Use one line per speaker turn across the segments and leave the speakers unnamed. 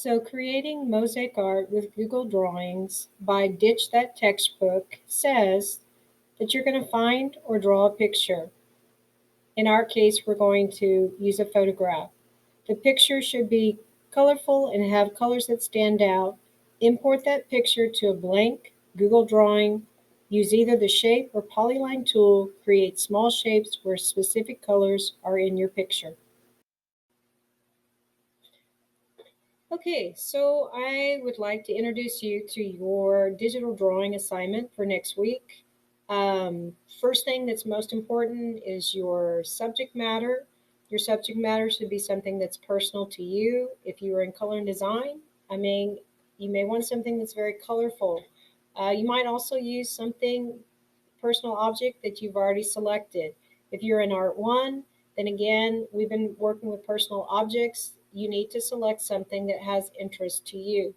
So, creating mosaic art with Google Drawings by Ditch That Textbook says that you're going to find or draw a picture. In our case, we're going to use a photograph. The picture should be colorful and have colors that stand out. Import that picture to a blank Google drawing. Use either the shape or polyline tool. Create small shapes where specific colors are in your picture. Okay, so I would like to introduce you to your digital drawing assignment for next week. First thing that's most important is your subject matter. Your subject matter should be something that's personal to you. If you are in color and design, you may want something that's very colorful. You might also use something personal object that you've already selected. If you're in Art 1, then again, we've been working with personal objects. You need to select something that has interest to you.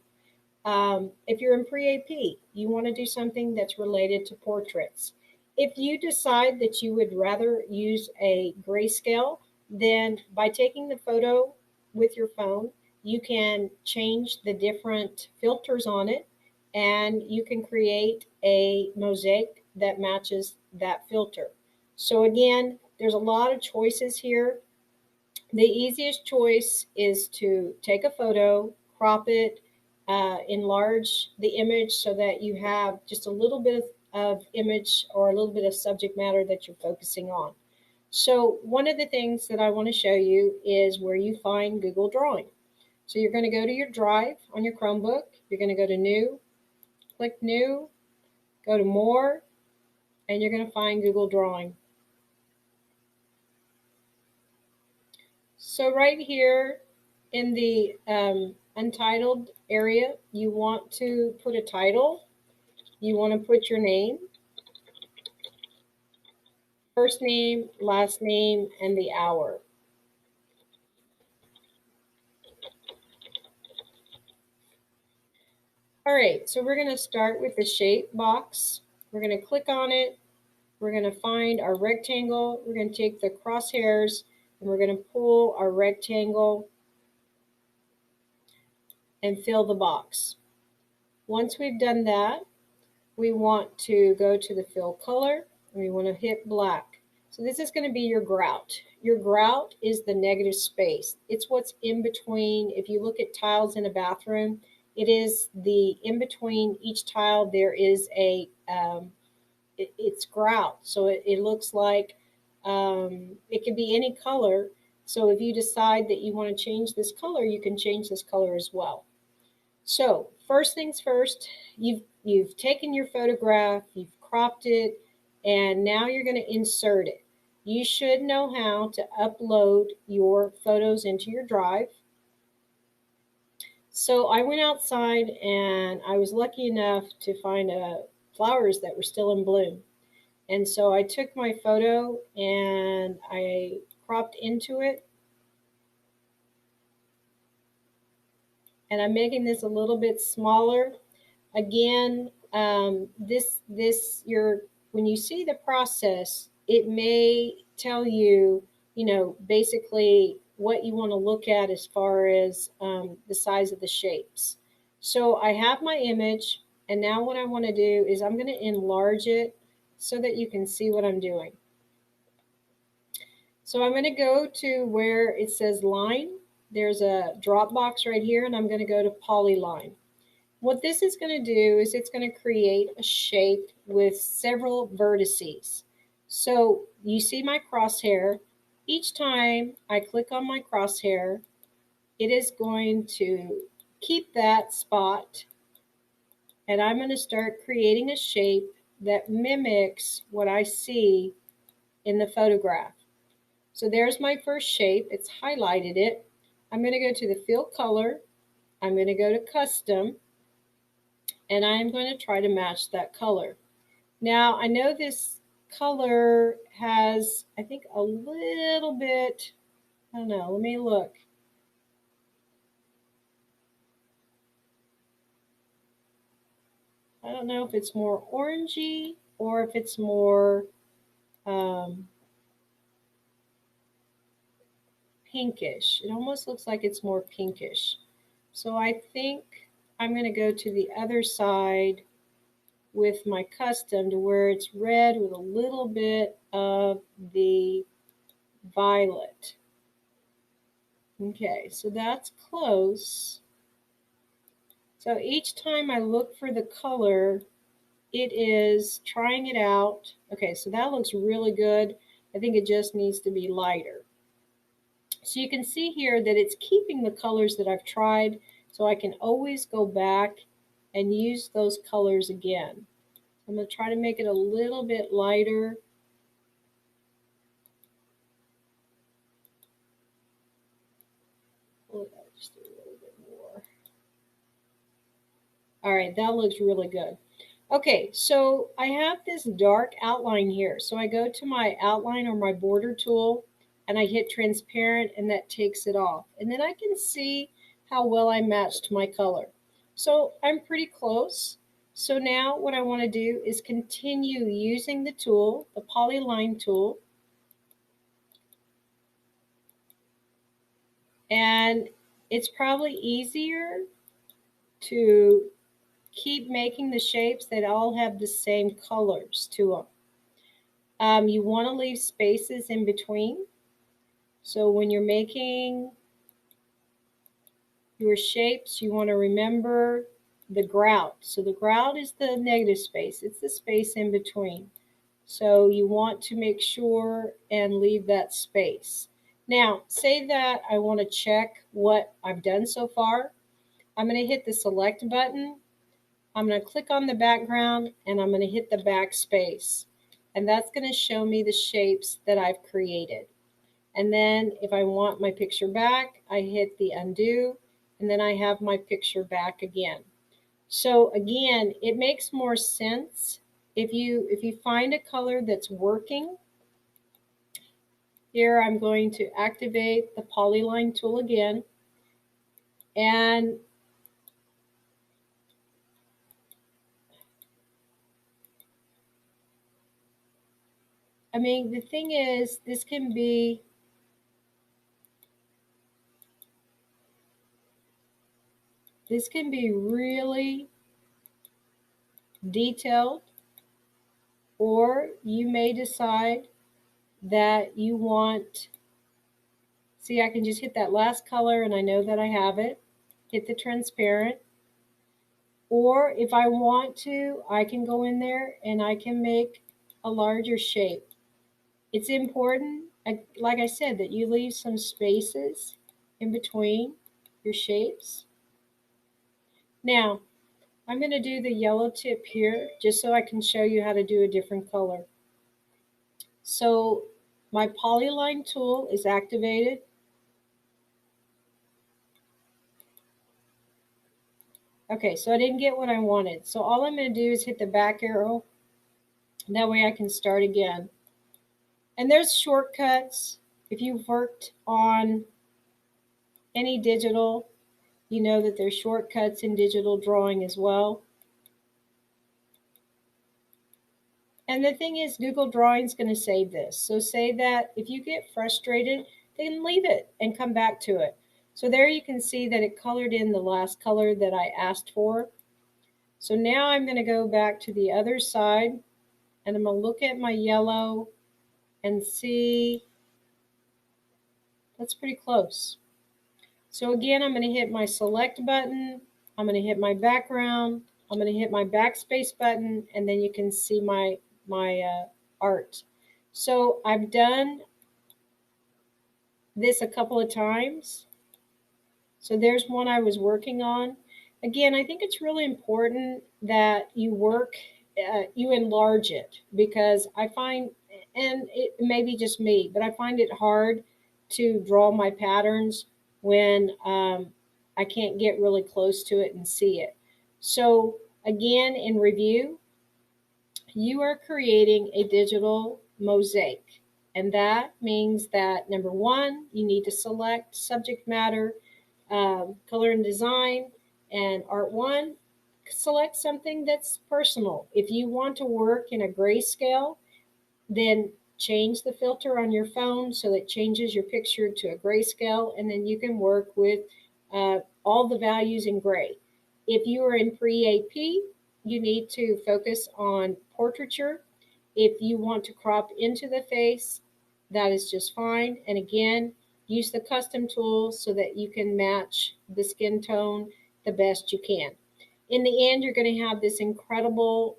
If you're in Pre-AP, you want to do something that's related to portraits. If you decide that you would rather use a grayscale, then by taking the photo with your phone, you can change the different filters on it and you can create a mosaic that matches that filter. So again, there's a lot of choices here. The easiest choice is to take a photo, crop it, enlarge the image so that you have just a little bit of image or a little bit of subject matter that you're focusing on. So one of the things that I want to show you is where you find Google Drawing. So you're going to go to your Drive on your Chromebook. You're going to go to New, click New, go to More, and you're going to find Google Drawing. So right here in the untitled area, you want to put a title. You want to put your name, first name, last name, and the hour. All right, so we're going to start with the shape box. We're going to click on it. We're going to find our rectangle. We're going to take the crosshairs and we're going to pull our rectangle and fill the box. Once we've done that, we want to go to the fill color and we want to hit black. So this is going to be your grout. Your grout is the negative space. It's what's in between. If you look at tiles in a bathroom, it is the in between each tile there is a it's grout. So it looks like it could be any color. So if you decide that you want to change this color, you can change this color as well. So first things first, you've taken your photograph, you've cropped it, and now you're going to insert it. You should know how to upload your photos into your Drive. So I went outside and I was lucky enough to find flowers that were still in bloom. And so I took my photo and I cropped into it. And I'm making this a little bit smaller. Again, when you see the process, it may tell you, basically what you want to look at as far as the size of the shapes. So I have my image, and now what I want to do is I'm going to enlarge it so that you can see what I'm doing. So I'm going to go to where it says line. There's a drop box right here, and I'm going to go to polyline. What this is going to do is it's going to create a shape with several vertices. So you see my crosshair. Each time I click on my crosshair, it is going to keep that spot, and I'm going to start creating a shape that mimics what I see in the photograph. So there's my first shape. It's highlighted it. I'm going to go to the fill color. I'm going to go to custom, and I'm going to try to match that color. Now, I know this color has, I think, a little bit, I don't know, let me look. I don't know if it's more orangey or if it's more pinkish. It almost looks like it's more pinkish. So I think I'm going to go to the other side with my custom to where it's red with a little bit of the violet. Okay, so that's close. So each time I look for the color, it is trying it out. Okay, so that looks really good. I think it just needs to be lighter. So you can see here that it's keeping the colors that I've tried, so I can always go back and use those colors again. I'm going to try to make it a little bit lighter. Just a little bit more. All right, that looks really good. Okay, so I have this dark outline here. So I go to my outline or my border tool and I hit transparent and that takes it off. And then I can see how well I matched my color. So I'm pretty close. So now what I want to do is continue using the tool, the polyline tool. And it's probably easier to keep making the shapes that all have the same colors to them. You want to leave spaces in between. So when you're making your shapes, you want to remember the grout. So the grout is the negative space. It's the space in between. So you want to make sure and leave that space. Now, say that I want to check what I've done so far. I'm going to hit the select button. I'm going to click on the background and I'm going to hit the backspace. And that's going to show me the shapes that I've created. And then if I want my picture back, I hit the undo and then I have my picture back again. So again, it makes more sense if you find a color that's working. Here I'm going to activate the polyline tool again. And I mean, the thing is, this can be really detailed, or you may decide that you want, see, I can just hit that last color and I know that I have it, hit the transparent, or if I want to, I can go in there and I can make a larger shape. It's important, like I said, that you leave some spaces in between your shapes. Now, I'm going to do the yellow tip here just so I can show you how to do a different color. So my polyline tool is activated. Okay, so I didn't get what I wanted. So all I'm going to do is hit the back arrow. That way I can start again. And there's shortcuts. If you've worked on any digital, you know that there's shortcuts in digital drawing as well. And the thing is, Google Drawing is going to save this. So say that if you get frustrated, then leave it and come back to it. So there you can see that it colored in the last color that I asked for. So now I'm going to go back to the other side and I'm going to look at my yellow and see that's pretty close. So again, I'm going to hit my select button. I'm going to hit my background. I'm going to hit my backspace button, and then you can see my art. So I've done this a couple of times. So there's one I was working on. Again, I think it's really important that you you enlarge it, because I find, and it may be just me, but I find it hard to draw my patterns when I can't get really close to it and see it. So again, in review, you are creating a digital mosaic. And that means that number one, you need to select subject matter, color and design, and art one. Select something that's personal. If you want to work in a grayscale, then change the filter on your phone so that changes your picture to a grayscale, and then you can work with all the values in gray. If you are in pre-AP, you need to focus on portraiture. If you want to crop into the face, that is just fine. And again, use the custom tool so that you can match the skin tone the best you can. In the end, you're going to have this incredible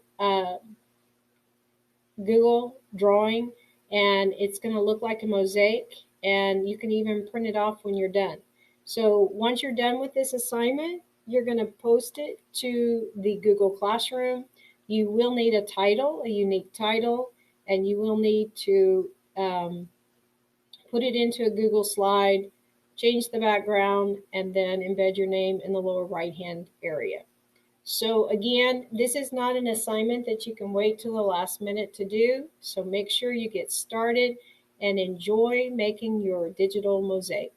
Google drawing, and it's going to look like a mosaic, and you can even print it off when you're done. So once you're done with this assignment, you're going to post it to the Google Classroom. You will need a title, a unique title, and you will need to put it into a Google slide, change the background, and then embed your name in the lower right-hand area. So again, this is not an assignment that you can wait till the last minute to do. So make sure you get started and enjoy making your digital mosaic.